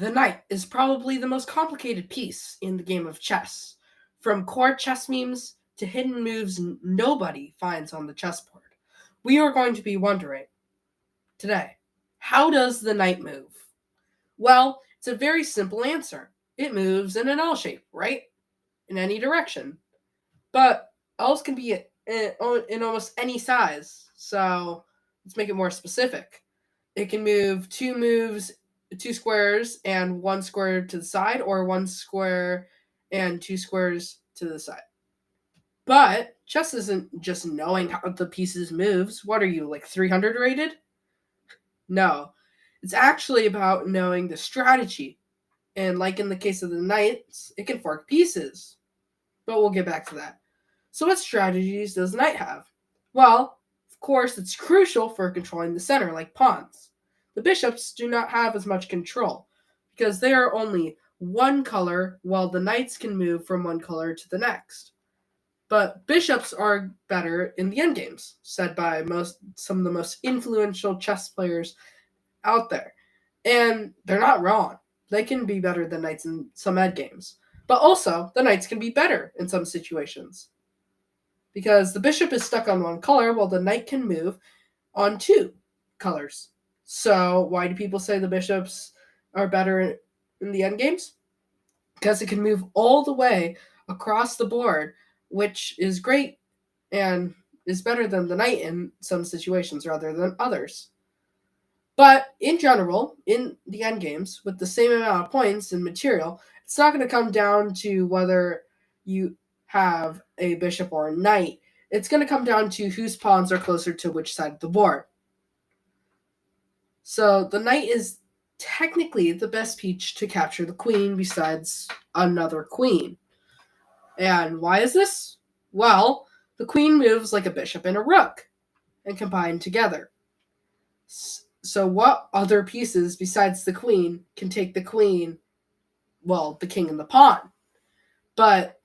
The knight is probably the most complicated piece in the game of chess. From core chess memes to hidden moves nobody finds on the chessboard. We are going to be wondering today, how does the knight move? Well, it's a very simple answer. It moves in an L shape, right? In any direction. But L's can be in almost any size. So let's make it more specific. It can move two squares and one square to the side, or one square and two squares to the side. But chess isn't just knowing how the pieces moves. What are you, like 300 rated? No. It's actually about knowing the strategy. And like in the case of the knights, it can fork pieces. But we'll get back to that. So what strategies does the knight have? Well, of course, it's crucial for controlling the center, like pawns. The bishops do not have as much control because they are only one color, while the knights can move from one color to the next. But bishops are better in the endgames, said by some of the most influential chess players out there. And they're not wrong. They can be better than knights in some endgames. But also, the knights can be better in some situations because the bishop is stuck on one color while the knight can move on two colors. So why do people say the bishops are better in the endgames? Because it can move all the way across the board, which is great and is better than the knight in some situations rather than others. But in general, in the endgames, with the same amount of points and material, it's not going to come down to whether you have a bishop or a knight. It's going to come down to whose pawns are closer to which side of the board. So the knight is technically the best piece to capture the queen besides another queen. And why is this? Well, the queen moves like a bishop and a rook and combine together. So what other pieces besides the queen can take the queen, well, the king and the pawn? But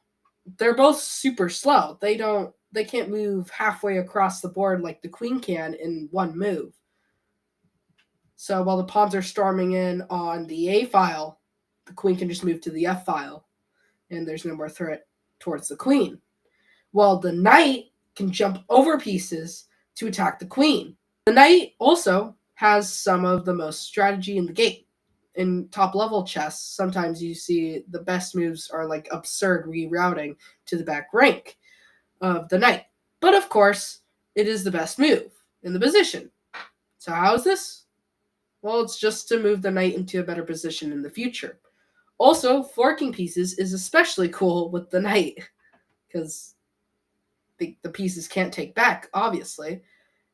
they're both super slow. They can't move halfway across the board like the queen can in one move. So while the pawns are storming in on the A file, the queen can just move to the F file and there's no more threat towards the queen. While the knight can jump over pieces to attack the queen. The knight also has some of the most strategy in the game. In top level chess, sometimes you see the best moves are like absurd rerouting to the back rank of the knight. But of course, it is the best move in the position. So how is this? Well, it's just to move the knight into a better position in the future. Also, forking pieces is especially cool with the knight because the pieces can't take back, obviously,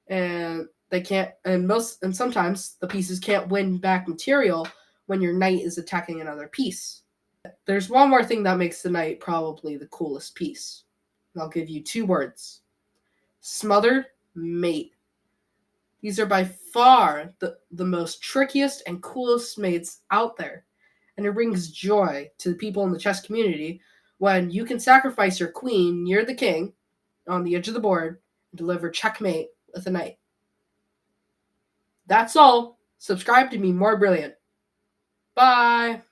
and they can't, and sometimes the pieces can't win back material when your knight is attacking another piece. There's one more thing that makes the knight probably the coolest piece. I'll give you two words: smothered mate. These are by far the most trickiest and coolest mates out there. And it brings joy to the people in the chess community when you can sacrifice your queen near the king on the edge of the board and deliver checkmate with a knight. That's all. Subscribe to be more brilliant. Bye.